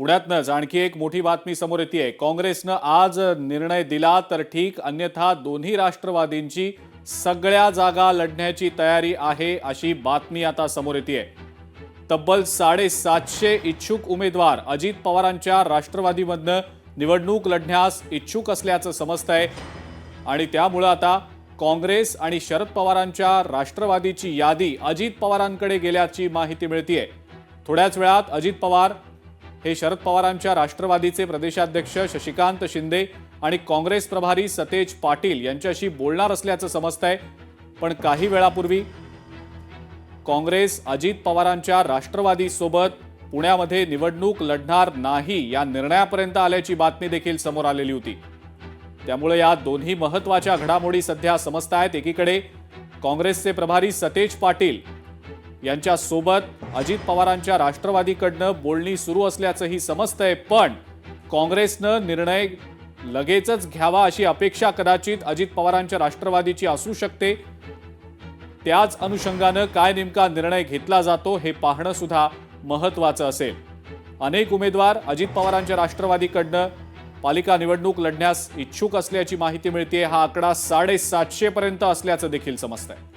पुण्यातनंच आणखी एक मोठी बातमी समोर येतेय। काँग्रेसनं आज निर्णय दिला तर ठीक, अन्यथा दोन्ही राष्ट्रवादींची सगळ्या जागा लढण्याची तयारी आहे, अशी बातमी आता समोर येतेय। तब्बल 750 इच्छुक उमेदवार अजित पवारांच्या राष्ट्रवादीमधनं निवडणूक लढण्यास इच्छुक असल्याचं समजतंय आणि त्यामुळे आता काँग्रेस आणि शरद पवारांच्या राष्ट्रवादीची यादी अजित पवारांकडे गेल्याची माहिती मिळतेय। थोड्याच वेळात अजित पवार हे शरद पवारांच्या राष्ट्रवादीचे प्रदेशाध्यक्ष शशिकांत शिंदे आणि काँग्रेस प्रभारी सतेज पाटील यांच्याशी बोलणार असल्याचं समजतंय। पण काही वेळापूर्वी काँग्रेस अजित पवारांच्या राष्ट्रवादी सोबत पुण्यामध्ये निवडणूक लढणार नाही या निर्णयापर्यंत आल्याची बातमी देखील समोर आलेली होती। त्यामुळे या दोन्ही महत्त्वाच्या घडामोडी सध्या समजतायत। एकीकडे काँग्रेसचे प्रभारी सतेज पाटील यांच्या सोबत अजित पवारांच्या राष्ट्रवादीकडनं बोलणी सुरू असल्याचंही समजतंय, पण काँग्रेसनं निर्णय लगेचच घ्यावा अशी अपेक्षा कदाचित अजित पवारांच्या राष्ट्रवादीची असू शकते। त्याच अनुषंगानं काय नेमका निर्णय घेतला जातो हे पाहणं सुद्धा महत्त्वाचं असेल। अनेक उमेदवार अजित पवारांच्या राष्ट्रवादीकडनं पालिका निवडणूक लढण्यास इच्छुक असल्याची माहिती मिळते। हा आकडा 750 पर्यंत असल्याचं देखील समजतंय।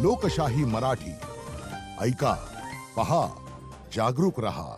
लोकशाही मराठी ऐका, पहा, जागरूक रहा।